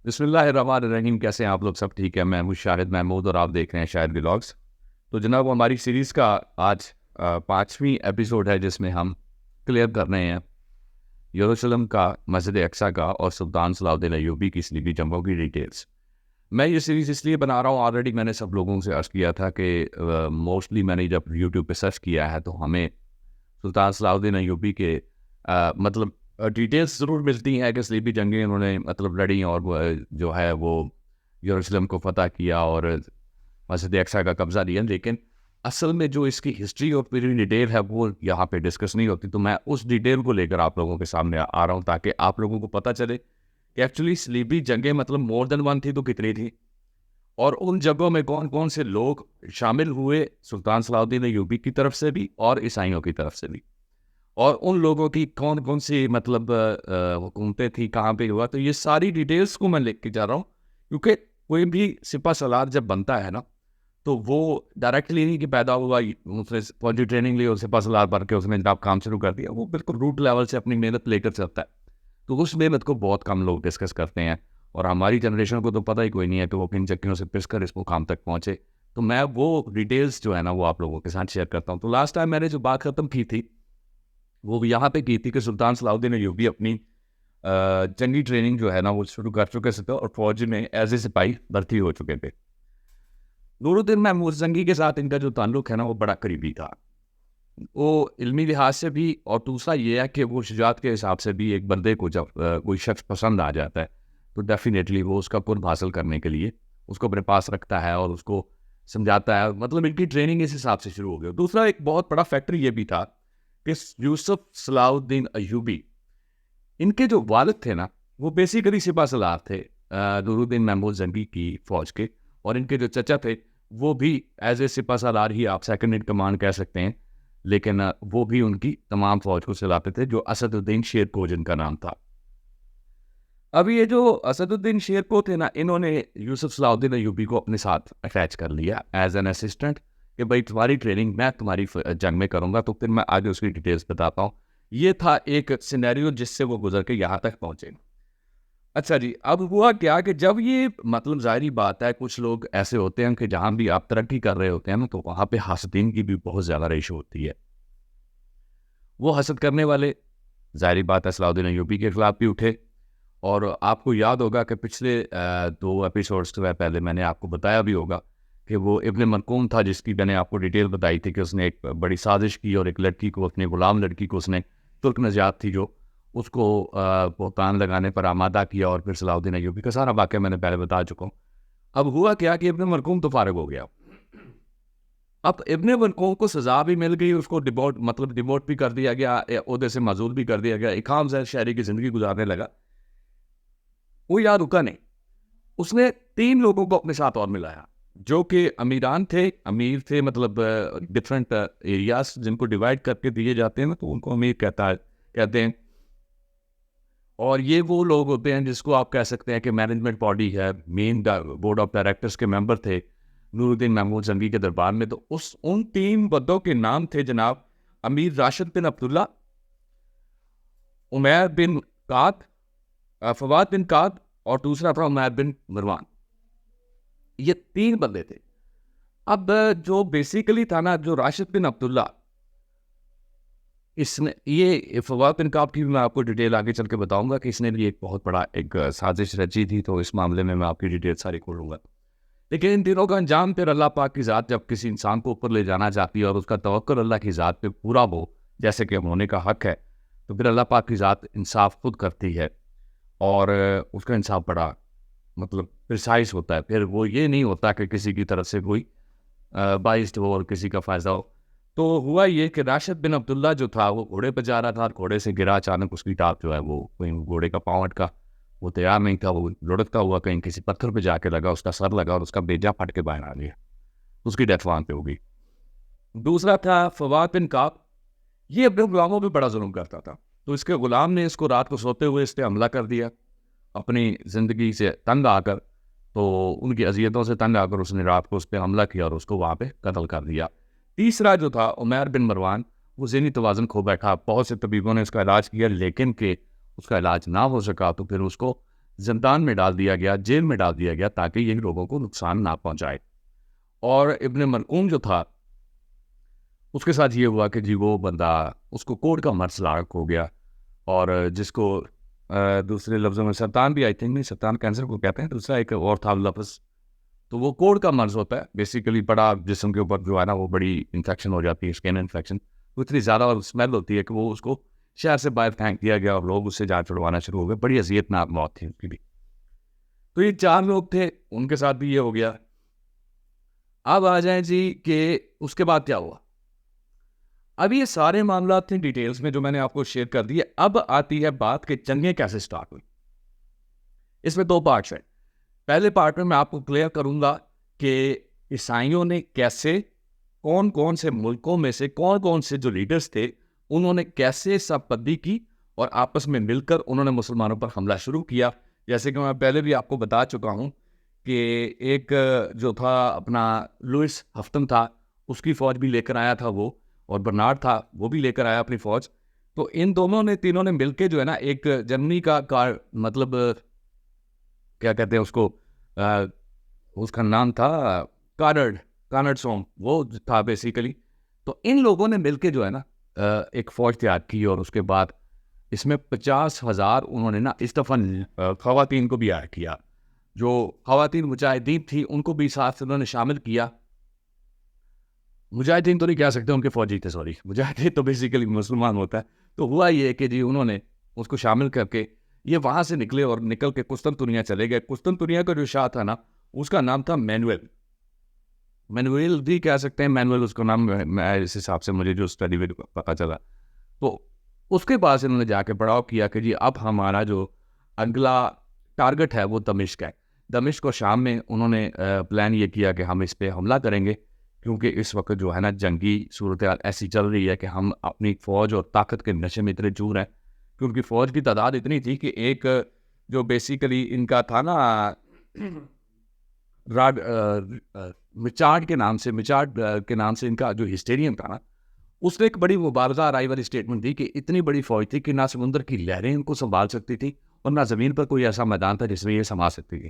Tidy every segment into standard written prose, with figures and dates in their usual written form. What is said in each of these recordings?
बिस्मिल्लाहिर्रहमानिर्रहीम। कैसे हैं आप लोग? सब ठीक है? मैं हूँ शाहिद महमूद और आप देख रहे हैं शाहिद व्लॉग्स। तो जनाब, हमारी सीरीज़ का आज 5वीं एपिसोड है जिसमें हम क्लियर कर रहे हैं यरूशलेम का, मस्जिद अक्सा का और सुल्तान सलाउद्दीन अय्यूबी की स्लीपी जंगों की डिटेल्स। मैं ये सीरीज़ इसलिए बना रहा हूँ, ऑलरेडी मैंने सब लोगों से अर्ज़ किया था कि मोस्टली मैंने जब यूट्यूब पे सर्च किया है तो हमें सुल्तान सलाउद्दीन अय्यूबी के मतलब डिटेल्स ज़रूर मिलती हैं कि स्लीपी जंगें उन्होंने मतलब लड़ी और वो, जो है वो यरूशलेम को फ़तह किया और मस्जिद अक्सा का कब्ज़ा लिया। लेकिन असल में जो इसकी हिस्ट्री और पूरी डिटेल है वो यहाँ पे डिस्कस नहीं होती। तो मैं उस डिटेल को लेकर आप लोगों के सामने आ रहा हूँ ताकि आप लोगों को पता चले कि एक्चुअली स्लीपी जंगें मतलब मोर देन वन थी तो कितनी थी, और उन जगहों में कौन कौन से लोग शामिल हुए सुल्तान सलाउद्दीन अय्यूबी की तरफ से भी और ईसाइयों की तरफ से भी, और उन लोगों की कौन कौन सी मतलब हुकूमतें थी, कहाँ पे हुआ। तो ये सारी डिटेल्स को मैं लिख के जा रहा हूँ क्योंकि कोई भी सिपा सलार जब बनता है ना, तो वो डायरेक्टली नहीं कि पैदा हुआ, उसने फौजी ट्रेनिंग ली और सिपा सलार बन के उसने जब काम शुरू कर दिया। वो बिल्कुल रूट लेवल से अपनी मेहनत लेकर चलता है। तो उस मेहनत को बहुत कम लोग डिस्कस करते हैं और हमारी जनरेशन को तो पता ही कोई नहीं है कि वो किन चक्कियों से पिस कर इस मुकाम तक पहुँचे। तो मैं वो डिटेल्स जो है ना वो आप लोगों के साथ शेयर करता हूँ। तो लास्ट टाइम मैंने जो बात ख़त्म की थी वो यहाँ पे की थी कि सुल्तान सलाउद्दीन अय्यूबी अपनी जंगी ट्रेनिंग जो है ना वो शुरू कर चुके थे और फौज में एज ए सिपाही भर्ती हो चुके थे। नूरुद्दीन महमूद जंगी के साथ इनका जो ताल्लुक है ना वो बड़ा करीबी था। वो इल्मी लिहाज से भी, और दूसरा ये है कि वो शुजात के हिसाब से भी एक बंदे को जब कोई शख्स पसंद आ जाता है तो डेफिनेटली वो उसका कुर्ब हासिल करने के लिए उसको अपने पास रखता है और उसको समझाता है। मतलब इनकी ट्रेनिंग इस हिसाब से शुरू हो गई। दूसरा एक बहुत बड़ा फैक्टर ये भी था कि यूसुफ सलाउद्दीन अय्यूबी, इनके जो वालिद थे ना वो बेसिकली सिपा सलार थे नूरुद्दीन महमूद जंगी की फौज के, और इनके जो चचा थे वो भी एज ए सिपा सलार ही, आप सेकंड इन कमांड कह सकते हैं। लेकिन वो भी उनकी तमाम फौज को चलाते थे, जो असदुद्दीन शेरको जिनका नाम था। अब ये जो असदुद्दीन शेरको थे ना, इन्होंने यूसुफ सलाउद्दीन अय्यूबी को अपने साथ अटैच कर लिया एज एन असिस्टेंट कि भाई तुम्हारी ट्रेनिंग मैं तुम्हारी जंग में करूंगा। तो फिर मैं आगे उसकी डिटेल्स बताता हूँ। ये था एक सिनेरियो जिससे वो गुजर के यहाँ तक पहुंचे। अच्छा जी, अब हुआ क्या कि जब ये मतलब ज़ाहिरी बात है, कुछ लोग ऐसे होते हैं कि जहाँ भी आप तरक्की कर रहे होते हैं ना तो वहाँ पे हासदीन की भी बहुत ज़्यादा रेशो होती है। वो हसद करने वाले ज़ाहिरी बात है सलाउद्दीन अय्यूबी के खिलाफ भी उठे। और आपको याद होगा कि पिछले 2 एपिसोड्स के पहले मैंने आपको बताया भी होगा कि वो इब्न मरकूम था जिसकी मैंने आपको डिटेल बताई थी कि उसने एक बड़ी साजिश की और एक लड़की को, अपने गुलाम लड़की को, उसने तुर्क नजात थी जो, उसको बहतान लगाने पर आमादा किया। और फिर सलाउद्दीन अय्यूबी का सारा वाक़या मैंने पहले बता चुका हूँ। अब हुआ क्या कि इब्न मरकूम तो फारिग हो गया। अब इब्न मरकूम को सज़ा भी मिल गई, उसको डिमोट भी कर दिया गया, ओहदे से माजूल भी कर दिया गया, इकाम ज़ैर शहरी की ज़िंदगी गुजारने लगा। वो यार रुका नहीं, उसने 3 लोगों को अपने साथ और मिलाया जो कि अमीरान थे, अमीर थे, मतलब डिफरेंट एरियाज जिनको डिवाइड करके दिए जाते हैं ना तो उनको अमीर कहते हैं। और ये वो लोग होते हैं जिसको आप कह सकते हैं कि मैनेजमेंट बॉडी है, मेन बोर्ड ऑफ डायरेक्टर्स के मेंबर थे नूरुद्दीन महमूद जंगी के दरबार में। तो उन 3 बंदों के नाम थे जनाब अमीर राशिद बिन अब्दुल्ला, उमैर बिन काद, फवाद बिन काद, और दूसरा था उमैर बिन मरवान। ये 3 बंदे थे। अब जो बेसिकली था ना, जो राशिद बिन अब्दुल्ला, इसने ये फवाद बिन काब की भी मैं आपको डिटेल आगे चल के बताऊंगा कि इसने भी एक बहुत बड़ा एक साजिश रची थी। तो इस मामले में मैं आपकी डिटेल सारी खोलूंगा। लेकिन इन तीनों का अंजाम फिर अल्लाह पाक की ज़ात जब किसी इंसान को ऊपर ले जाना चाहती है और उसका तवक्कुल अल्लाह की ज़ात पे पूरा हो, जैसे कि होने का हक है, तो फिर अल्लाह पाक की ज़ात इंसाफ खुद करती है। और उसका इंसाफ बड़ा मतलब प्रिसाइज होता है। फिर वो ये नहीं होता कि किसी की तरफ से कोई बाइस्ड हो और किसी का फ़ायदा हो। तो हुआ ये कि राशिद बिन अब्दुल्ला जो था वो घोड़े पर जा रहा था, घोड़े से गिरा, अचानक उसकी टाप जो है वो कहीं घोड़े का पाँव अटका, वो तैयार नहीं था, वो लुढ़कता हुआ कहीं किसी पत्थर पे जाके लगा, उसका सर लगा और उसका बेजा फट के बाहर आ गया। उसकी डेथ वहाँ पे हो गई। दूसरा था फवाद बिन काब, ये अपने गुलामों पे बड़ा जुल्म करता था। तो इसके गुलाम ने इसको रात को सोते हुए इस पे हमला कर दिया, अपनी ज़िंदगी से तंग आकर। तो उनकी अजियतों से तंग आकर उसने रात को उस पर हमला किया और उसको वहाँ पे कत्ल कर दिया। तीसरा जो था उमैर बिन मरवान, वो ज़हनी तवाज़ुन खो बैठा। बहुत से तबीबों ने उसका इलाज किया लेकिन कि उसका इलाज ना हो सका, तो फिर उसको ज़िंदान में डाल दिया गया, जेल में डाल दिया गया, ताकि ये लोगों को नुकसान ना पहुँचाए। और इब्न मरकूम जो था, उसके साथ ये हुआ कि जी वो बंदा, उसको कोर्ट का मर्ज़ लाक हो गया, और जिसको दूसरे लफ्ज़ों में सरतान भी आई थिंक नहीं, सरतान कैंसर को कहते हैं, दूसरा एक और था लफ्ज़, तो वो कोढ़ का मर्ज़ होता है। बेसिकली बड़ा जिस्म के ऊपर जो है ना वो बड़ी इन्फेक्शन हो जाती है, स्किन इन्फेक्शन, वो इतनी ज़्यादा और स्मेल होती है कि वो उसको शहर से बाहर फेंक दिया गया और लोग उससे जान छुड़वाना शुरू हो गए। बड़ी अज़ियतनाक मौत थी उसकी भी। तो ये 4 लोग थे, उनके साथ भी ये हो गया। अब आ जाएँ जी कि उसके बाद क्या हुआ? अब ये सारे मामलात थे डिटेल्स में जो मैंने आपको शेयर कर दिए। अब आती है बात कि जंगें कैसे स्टार्ट हुई। इसमें 2 पार्ट्स हैं। पहले पार्ट में मैं आपको क्लियर करूंगा कि ईसाइयों ने कैसे, कौन कौन से मुल्कों में से कौन कौन से जो लीडर्स थे, उन्होंने कैसे सबबंदी की और आपस में मिलकर उन्होंने मुसलमानों पर हमला शुरू किया। जैसे कि मैं पहले भी आपको बता चुका हूं कि एक जो था अपना लुइस हफ्तन था, उसकी फ़ौज भी लेकर आया था वो, और बर्नार्ड था, वो भी लेकर आया अपनी फ़ौज। तो इन दोनों ने, तीनों ने मिलकर जो है ना, एक जर्मनी का कार, मतलब क्या कहते हैं उसको, अ, उसका नाम था कार्नर्ड, कार्नर्ड सॉन्ग वो था बेसिकली। तो इन लोगों ने मिलके जो है ना एक फ़ौज तैयार की, और उसके बाद इसमें 50,000 उन्होंने ना इस दफ़ा ख़वातीन को भी ऐड किया। जो ख़वातीन मुजाहिदीन थी उनको भी साथ उन्होंने शामिल किया। मुजाहिदीन तो नहीं कह सकते, उनके फ़ौजी थे, सॉरी, मुजाहिदीन तो बेसिकली मुसलमान होता है। तो हुआ ये कि जी उन्होंने उसको शामिल करके ये वहाँ से निकले और निकल के कुस्तनतुनिया चले गए। कुस्तनतुनिया का जो शाह था ना, उसका नाम था मैनुएल, मैनुएल भी कह सकते हैं, मैनुएल उसका नाम मैं इस हिसाब से मुझे जो स्टडी में पता चला। तो उसके बाद इन्होंने जाके पड़ाव किया कि जी अब हमारा जो अगला टारगेट है वो दमिश्क है। दमिश्क को शाम में उन्होंने प्लान ये किया कि हम इस पे हमला करेंगे, क्योंकि इस वक्त जो है ना जंगी सूरत हाल ऐसी चल रही है कि हम अपनी फ़ौज और ताकत के नशे में इतने चूर हैं, क्योंकि फ़ौज की तादाद इतनी थी कि एक जो बेसिकली इनका था ना मिचार्ड के नाम से इनका जो हिस्टेरियन था ना, उसने एक बड़ी मुबारज़ा राय वाली स्टेटमेंट दी कि इतनी बड़ी फ़ौज थी कि ना समुद्र की लहरें इनको संभाल सकती थी, और ना ज़मीन पर कोई ऐसा मैदान था जिसमें ये संभाल सकती थी।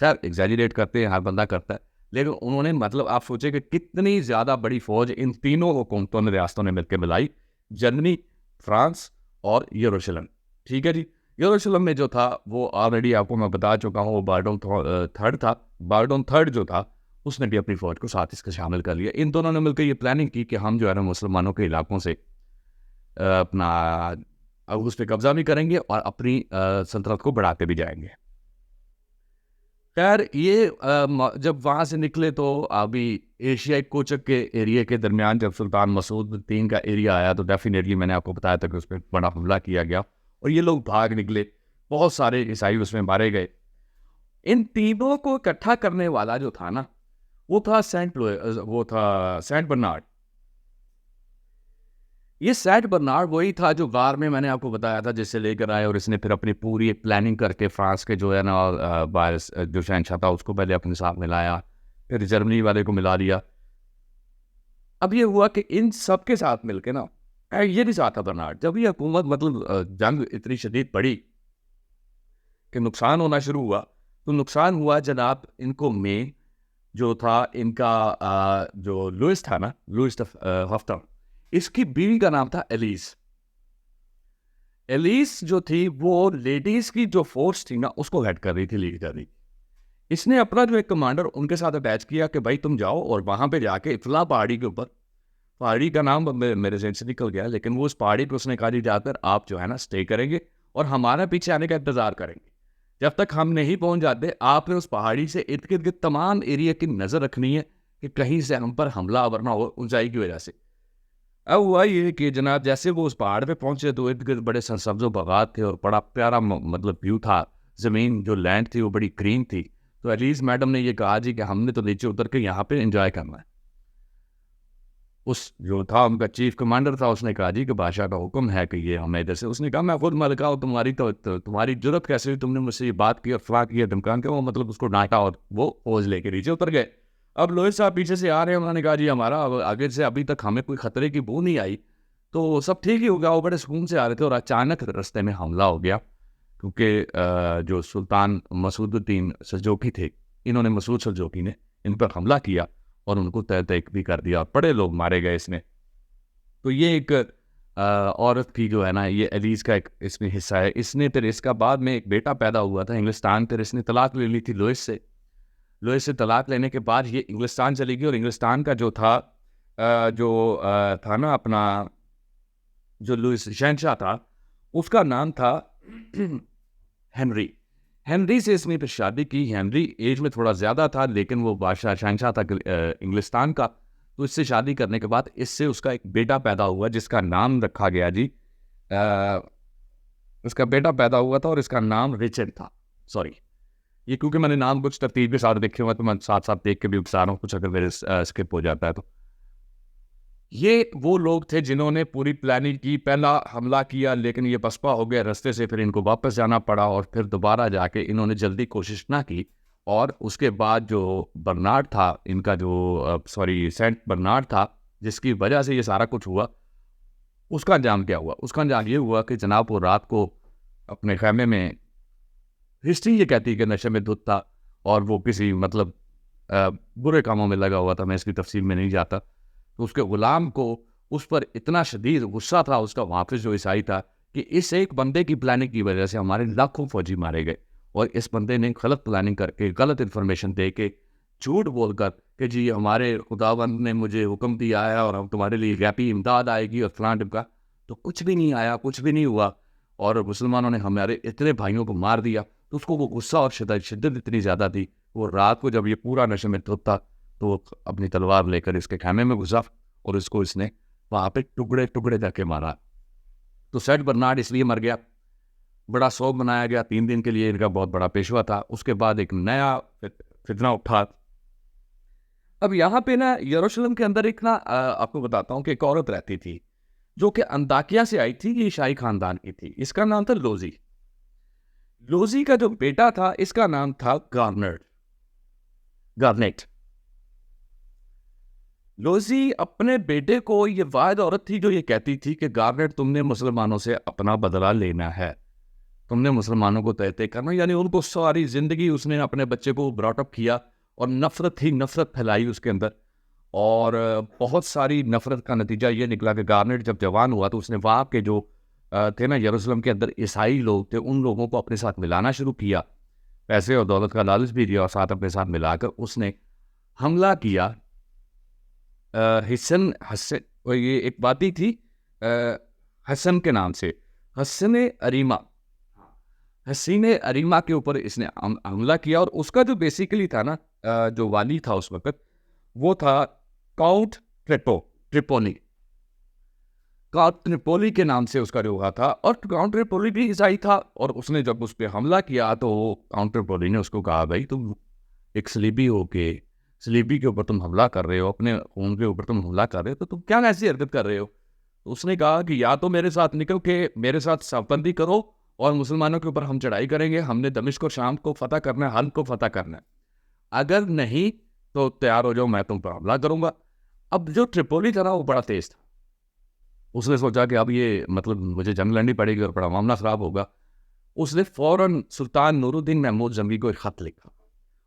खैर एग्जैजरेट करते हैं, हर बंदा करता है, लेकिन उन्होंने, मतलब आप सोचे कि कितनी ज़्यादा बड़ी फ़ौज इन तीनों हुकूमतों ने, रियासतों ने मिलकर मिलाई, जर्मनी, फ्रांस और यरूशलेम। ठीक है जी। यरूशलेम में जो था वो ऑलरेडी आपको मैं बता चुका हूँ, वो बारडोन थर्ड था। बारडोन थर्ड जो था उसने भी अपनी फ़ौज को साथ इसका शामिल कर लिया। इन दोनों ने मिलकर ये प्लानिंग की कि हम जो है ना मुसलमानों के इलाकों से अपना उस पर कब्जा भी करेंगे और अपनी सल्तनत को बढ़ाते भी जाएंगे। खैर ये जब वहाँ से निकले तो अभी एशियाई कोचक के एरिया के दरमियान जब सुल्तान मसूद बिन तीन का एरिया आया, तो डेफिनेटली मैंने आपको बताया था कि उस पर बड़ा हमला किया गया और ये लोग भाग निकले। बहुत सारे ईसाई उसमें मारे गए। इन तीनों को इकट्ठा करने वाला जो था ना, वो था सेंट बर्नार्ड। ये सेंट बर्नार्ड वही था जो गार में मैंने आपको बताया था, जिससे लेकर आए, और इसने फिर अपनी पूरी एक प्लानिंग करके फ्रांस के जो है ना बारिस जो शहनशाह था उसको पहले अपने साथ मिलाया, फिर जर्मनी वाले को मिला दिया। अब ये हुआ कि इन सब के साथ मिलके ना, ये भी साथ था बर्नार्ड। जब ये हुकूमत, मतलब जंग इतनी शदीद पड़ी कि नुकसान होना शुरू हुआ, तो नुकसान हुआ जनाब इनको में जो था इनका जो लुइस था ना, लुइस हफ्ता, इसकी बीवी का नाम था एलिस। एलिस जो थी वो लेडीज की जो फोर्स थी ना उसको हेड कर रही थी, लीड कर रही। इसने अपना जो एक कमांडर उनके साथ अटैच किया कि भाई तुम जाओ और वहां पे जाके इफला पहाड़ी के ऊपर, पहाड़ी का नाम मेरे जेहन से निकल गया, लेकिन वो उस पहाड़ी पे उसने कहा जी जाकर आप जो है ना स्टे करेंगे और हमारा पीछे आने का इंतजार करेंगे। जब तक हम नहीं पहुंच जाते आपने उस पहाड़ी से इर्द गिर्द के तमाम एरिया की नज़र रखनी है कि कहीं से हम पर हमला आवर ना हो ऊंचाई की वजह से। अब हुआ ये कि जनाब जैसे वो उस पहाड़ पे पहुंचे तो इर्द गिर्द बड़े सरसब्ज़ो बागात थे और बड़ा प्यारा मतलब व्यू था। ज़मीन जो लैंड थी वो बड़ी ग्रीन थी। तो एलिस मैडम ने ये कहा जी कि हमने तो नीचे उतर के यहाँ पे एंजॉय करना है। उस जो था उनका चीफ कमांडर था, उसने कहा जी कि बादशाह का हुक्म है कि ये हमें इधर से। उसने कहा मैं खुद मलिका हूँ, तुम्हारी तुम्हारी जरूरत कैसे हुई, तुमने मुझसे ये बात की और फला किया धमकान के, वो मतलब उसको डांटा और वो फौज लेके नीचे उतर गए। अब लोहित साहब पीछे से आ रहे हैं, उन्होंने कहा जी हमारा आगे से अभी तक हमें कोई खतरे की बू नहीं आई, तो सब ठीक ही हो गया। वो बड़े सुकून से आ रहे थे और अचानक रास्ते में हमला हो गया। क्योंकि जो सुल्तान मसूदुद्दीन सल्जोकी थे, इन्होंने मसूद सल्जोकी ने इन पर हमला किया और उनको तय तक भी कर दिया और बड़े लोग मारे गए इसमें। तो ये एक औरत थी जो है ना, ये एलीज़ का एक इसमें हिस्सा है। इसने फिर इसका बाद में एक बेटा पैदा हुआ था इंग्लिस्तान, फिर इसने तलाक ले ली थी लुइस से। लुइस से तलाक लेने के बाद ये इंग्लिस्तान चली गई और इंग्लिस्तान का जो था था ना अपना, जो लुइस शहंशाह था, उसका नाम था हेनरी। हेनरी से इसने फिर शादी की। हेनरी एज में थोड़ा ज़्यादा था, लेकिन वो बादशाह शहंशाह था इंग्लिस्तान का। तो इससे शादी करने के बाद इससे उसका एक बेटा पैदा हुआ जिसका नाम रखा गया जी, उसका बेटा पैदा हुआ था और इसका नाम रिचर्ड था। सॉरी, ये क्योंकि मैंने नाम कुछ तरतीब के साथ देखे हुए तो मैं साथ साथ देख के भी बता रहा हूँ, कुछ अगर मेरे स्किप हो जाता है तो। ये वो लोग थे जिन्होंने पूरी प्लानिंग की, पहला हमला किया लेकिन ये पसपा हो गया रास्ते से, फिर इनको वापस जाना पड़ा और फिर दोबारा जाके इन्होंने जल्दी कोशिश ना की। और उसके बाद जो बर्नार्ड था इनका, जो सेंट बर्नार्ड था, जिसकी वजह से ये सारा कुछ हुआ, उसका अंजाम क्या हुआ? उसका अंजाम ये हुआ कि जनाब वो रात को अपने खैमे में, हिस्ट्री ये कहती है कि नशे में धुत था और वो किसी मतलब बुरे कामों में लगा हुआ था, मैं इसकी तफसील में नहीं जाता। तो उसके गुलाम को उस पर इतना शदीद गुस्सा था उसका, वापस जो ईसाई था, कि इस एक बंदे की प्लानिंग की वजह से हमारे लाखों फौजी मारे गए। और इस बंदे ने गलत प्लानिंग करके, गलत इन्फॉर्मेशन दे के, झूठ बोलकर कि जी हमारे खुदावंद ने मुझे हुक्म दिया है और हम तुम्हारे लिए गैपी इमदाद आएगी और फलां टिपका, तो कुछ भी नहीं आया, कुछ भी नहीं हुआ और मुसलमानों ने हमारे इतने भाइयों को मार दिया। तो उसको वो गुस्सा और शिद्दत इतनी ज़्यादा थी, वो रात को जब ये पूरा नशे में धुत था तो वो अपनी तलवार लेकर इसके खैमे में घुसा और इसको इसने वहाँ पे टुकड़े टुकड़े करके मारा। तो सेंट बर्नार्ड इसलिए मर गया, बड़ा शोक मनाया गया 3 दिन के लिए, इनका बहुत बड़ा पेशवा था। उसके बाद एक नया फितना उठा। अब यहाँ पे ना यरूशलेम के अंदर एक ना आपको बताता हूँ कि एक औरत रहती थी जो कि अंताकिया से आई थी, ये शाही खानदान की थी। इसका नाम था लोजी। लोजी का जो बेटा था इसका नाम था गार्नेट। लोजी अपने बेटे को, ये वाहिद औरत थी जो ये कहती थी कि गार्नेट तुमने मुसलमानों से अपना बदला लेना है, तुमने मुसलमानों को तय करना, यानी उनको सारी जिंदगी उसने अपने बच्चे को ब्रॉटअप किया और नफरत ही नफरत फैलाई उसके अंदर। और बहुत सारी नफरत का नतीजा ये निकला कि गार्नेट जब जवान हुआ तो उसने वहाँ के जो थे ना यरूशलेम के अंदर ईसाई लोग थे, उन लोगों को अपने साथ मिलाना शुरू किया, पैसे और दौलत का लालच भी दिया और साथ अपने साथ मिलाकर उसने हमला किया हिसन हसन, ये एक वादी थी हसन के नाम से, हसन अरीमा, हसीन अरीमा के ऊपर इसने हमला किया। और उसका जो बेसिकली था ना जो वाली था उस वक्त, वो था काउंट ट्रिपोली। काउंट ट्रिपोली के नाम से उसका जो हुआ था, और काउंट ट्रिपोली भी ईसाई था। और उसने जब उस पर हमला किया तो काउंट ट्रिपोली ने उसको कहा, भाई तुम एक सलीबी हो के, सलीबी के ऊपर तुम हमला कर रहे हो, अपने खून के ऊपर तुम हमला कर रहे हो, तो तुम क्या ऐसी हरकत कर रहे हो? तो उसने कहा कि या तो मेरे साथ निकल के मेरे साथ साफबंदी करो और मुसलमानों के ऊपर हम चढ़ाई करेंगे, हमने दमिश्क और शाम को फतह करना है, हल्ब को फतह करना है, अगर नहीं तो तैयार हो जाओ, मैं तुम पर हमला करूंगा। अब जो ट्रिपोली था ना वो बड़ा तेज था, उसने सोचा कि अब ये मतलब मुझे जंग लड़नी पड़ेगी और बड़ा मामला खराब होगा। उसने फौरन सुल्तान नूरुद्दीन महमूद जंगी को एक खत लिखा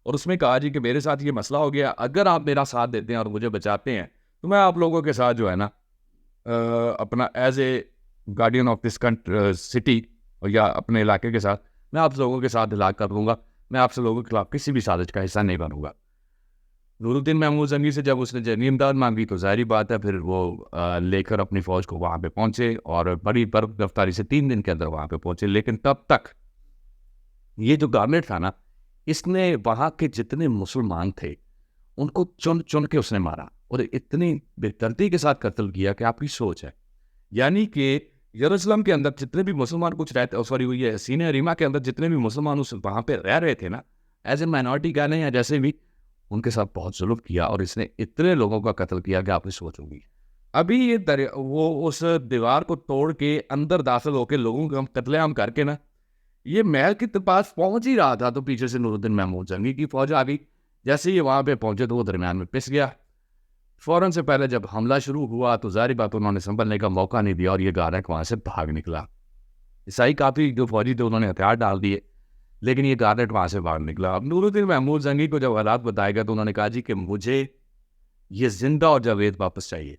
और उसमें कहा जी कि मेरे साथ ये मसला हो गया, अगर आप मेरा साथ देते हैं और मुझे बचाते हैं तो मैं आप लोगों के साथ जो है ना अपना as a guardian of this city या अपने इलाके के साथ मैं आप लोगों के साथ इलाक कर लूँगा, मैं आप लोगों के खिलाफ किसी भी साजिश का हिस्सा नहीं बनूंगा। नूरुद्दीन महमूद जंगी से जब उसने जंगी इमदाद मांगी तो जाहिर बात है फिर वो लेकर अपनी फ़ौज को वहाँ पे पहुँचे और बड़ी बर्फ गिरफ्तारी से 3 दिन के अंदर वहाँ पे पहुँचे। लेकिन तब तक ये जो गार्नेट था ना, इसने वहाँ के जितने मुसलमान थे उनको चुन चुन के उसने मारा और इतनी बेदर्दी के साथ कत्ल किया कि आपकी सोच है। यानी कि यरूशलेम के अंदर जितने भी मुसलमान कुछ रहते, सॉरी वो ये सीने अरीमा के अंदर जितने भी मुसलमान उस वहाँ पे रह रहे थे ना, एज ए माइनॉरिटी कहने या जैसे भी, उनके साथ बहुत जुल्म किया और इसने इतने लोगों का कत्ल किया कि आपने सोचोगी। अभी ये वो उस दीवार को तोड़ के अंदर दाखिल होकर लोगों को कत्लेआम करके ना, ये महल के पास पहुंच ही रहा था तो पीछे से नूरुद्दीन महमूद जंगी की फौज आ गई। जैसे ही वहाँ पे पहुंचे तो वो दरमियान में पिस गया। फौरन से पहले जब हमला शुरू हुआ तो जाहिर बात उन्होंने संभलने का मौका नहीं दिया और ये गारक वहाँ से भाग निकला। ईसाई काफ़ी जो फौजी थे उन्होंने हथियार डाल दिए, लेकिन ये गार्नेट वहाँ से बाहर निकला। अब नूरुद्दीन महमूद जंगी को जब हालात बताए गए तो उन्होंने कहा जी कि मुझे ये जिंदा और जावेद वापस चाहिए।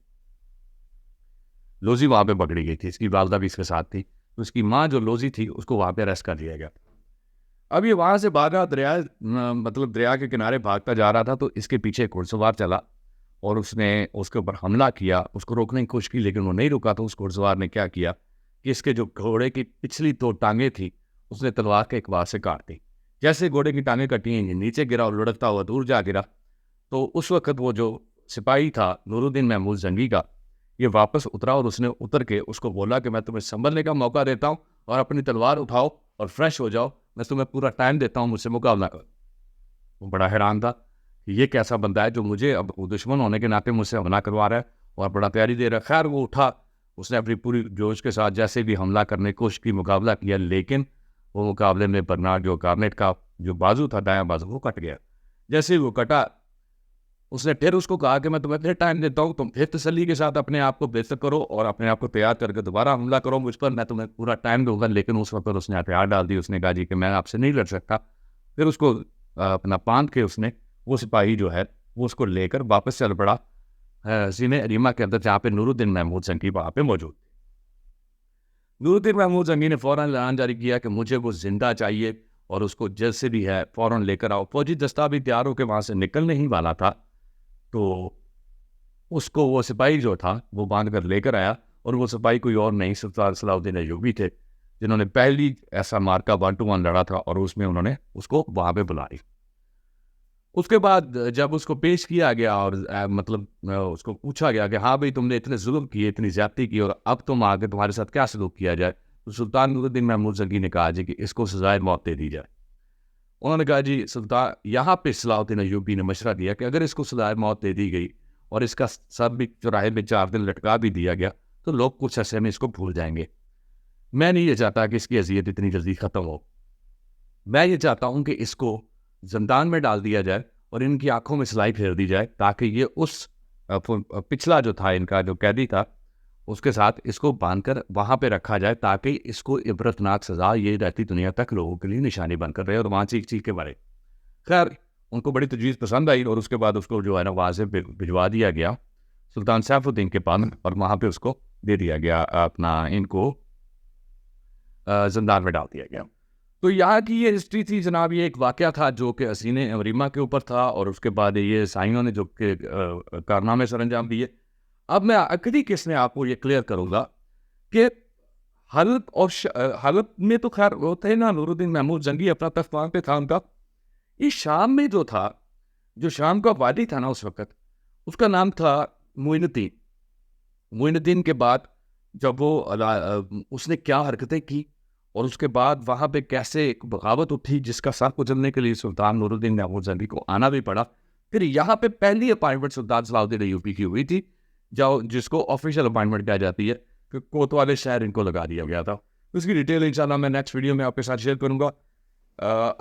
लोजी वहाँ पे पकड़ी गई थी, इसकी वालदा भी इसके साथ थी, तो उसकी माँ जो लोजी थी उसको वहाँ पे अरेस्ट कर लिया गया। अब ये वहाँ से भागा, मतलब दरिया के किनारे भागता जा रहा था, तो इसके पीछे एक घुड़सवार चला और उसने उसके ऊपर हमला किया, उसको रोकने की कोशिश की, लेकिन वो नहीं रुका। तो उस घुड़सवार ने क्या किया कि इसके जो घोड़े की पिछली 2 टांगें थी उसने तलवार के एक वार से काट दी। जैसे घोड़े की टांगें कटी, ये नीचे गिरा और लुढ़कता हुआ दूर जा गिरा। तो उस वक्त वो जो सिपाही था नूरुद्दीन महमूद जंगी का, ये वापस उतरा और उसने उतर के उसको बोला कि मैं तुम्हें संभलने का मौका देता हूँ और अपनी तलवार उठाओ और फ्रेश हो जाओ, मैं तुम्हें पूरा टाइम देता हूँ, मुझसे मुकाबला करो। वो बड़ा हैरान था कि ये कैसा बंदा है जो मुझे अब दुश्मन होने के नाते मुझसे हमला करवा रहा है और बड़ा तैयारी दे रहा है। खैर वो उठा, उसने अपनी पूरी जोश के साथ जैसे भी हमला करने की कोशिश की, मुकाबला किया, लेकिन वो मुकाबले में बर्नार्ड जो गार्नेट का जो बाजू था, दायां बाजू, वो कट गया। जैसे ही वो कटा, उसने फिर उसको कहा कि मैं तुम्हें फिर टाइम देता हूँ, तुम फिर तसल्ली के साथ अपने आप को बेहतर करो और अपने आप को तैयार करके दोबारा हमला करो मुझ पर, मैं तुम्हें पूरा टाइम दूंगा। लेकिन उस वक्त उसने हथियार डाल दी। उसने कहा जी कि मैं आपसे नहीं लड़ सकता। फिर उसको अपना बांध के उसने, वो सिपाही जो है वो उसको लेकर वापस चल पड़ा सीने अरीमा के अंदर, जहाँ पे नूरुद्दीन महमूद जंगी वहाँ पे मौजूद। नूरुद्दीन महमूद जंगी ने फौरन ऐलान जारी किया कि मुझे वो जिंदा चाहिए और उसको जल्द से भी है फौरन लेकर आओ। फौजी दस्ता भी तैयार होकर वहाँ से निकलने ही वाला था, तो उसको वो सिपाही जो था वो बांध कर लेकर आया। और वो सिपाही कोई और नहीं, सुल्तान सलाउद्दीन अय्यूबी थे, जिन्होंने पहली ऐसा मार्का 1-to-1 लड़ा था और उसमें उन्होंने उसको वहाँ पे बुलाई। उसके बाद जब उसको पेश किया गया और उसको पूछा गया कि हाँ भाई, तुमने इतने जुल्म किए, इतनी ज्यादती की, और अब तुम आगे तुम्हारे साथ क्या सलूक किया जाए, तो सुल्तान नूरुद्दीन महमूद जंगी ने कहा जी कि इसको सजाए मौत दे दी जाए। उन्होंने कहा जी सुल्तान, यहाँ पे सलाउद्दीन अय्यूबी ने मशवरा दिया कि अगर इसको सजाए मौत दे दी गई और इसका सर भी चौराहे में 4 दिन लटका भी दिया गया, तो लोग कुछ ऐसे में इसको भूल जाएंगे। मैं नहीं ये चाहता कि इसकी अजियत इतनी जल्दी खत्म हो। मैं ये चाहता हूँ कि इसको ज़िंदान में डाल दिया जाए और इनकी आंखों में सिलाई फेर दी जाए, ताकि ये उस पिछला जो था इनका जो कैदी था उसके साथ इसको बांधकर वहाँ पे रखा जाए, ताकि इसको इबरतनाक सज़ा ये रहती दुनिया तक लोगों के लिए निशानी बनकर रहे और वहाँ चीख के मरे। खैर उनको बड़ी तजवीज़ पसंद आई और उसके बाद उसको जो है ना वहाँ से भिजवा दिया गया सुल्तान सैफुद्दीन के पास, और वहाँ पे उसको दे दिया गया, अपना इनको ज़िंदान में डाल दिया गया। तो यहाँ की ये हिस्ट्री थी जनाब। ये एक वाक़या था जो कि हसीने अमरीमा के ऊपर था और उसके बाद ये ईसाइयों ने जो कि कारनामे सरअंजाम दिए। अब मैं आखिरी किस्से में आपको ये क्लियर करूँगा कि हलब में तो खैर वो थे ना, नूरुद्दीन महमूद जंगी अपना तख्त वहाँ पे था उनका। ये शाम में जो था, जो शाम का वादी था ना उस वक़्त, उसका नाम था मुइनुद्दीन। मुइनुद्दीन के बाद जब वो उसने क्या हरकतें की और उसके बाद वहाँ पे कैसे एक बगावत उठी जिसका सर कुचलने के लिए सुल्तान नूरुद्दीन महमूद जंगी को आना भी पड़ा। फिर यहाँ पे पहली अपॉइंटमेंट सुल्तान सलाउद्दीन अय्यूबी की हुई थी, जो जिसको ऑफिशियल अपॉइंटमेंट कहा जाती है, कि कोतवाली शहर इनको लगा दिया गया था। उसकी डिटेल इंशाल्लाह मैं नेक्स्ट वीडियो में आपके साथ शेयर करूँगा।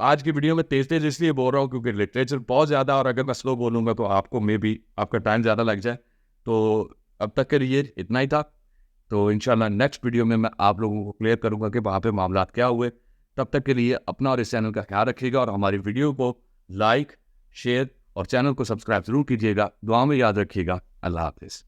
आज की वीडियो में तेज तेज इसलिए बोल रहा हूँ क्योंकि लिटरेचर बहुत ज़्यादा, और अगर मैं स्लो बोलूँगा तो आपको मे बी आपका टाइम ज़्यादा लग जाए। तो अब तक के लिए इतना ही था। तो इंशाल्लाह नेक्स्ट वीडियो में मैं आप लोगों को क्लियर करूंगा कि वहाँ पे मामलात क्या हुए। तब तक के लिए अपना और इस चैनल का ख्याल रखिएगा और हमारी वीडियो को लाइक, शेयर और चैनल को सब्सक्राइब ज़रूर कीजिएगा। दुआ में याद रखिएगा। अल्लाह हाफिज़।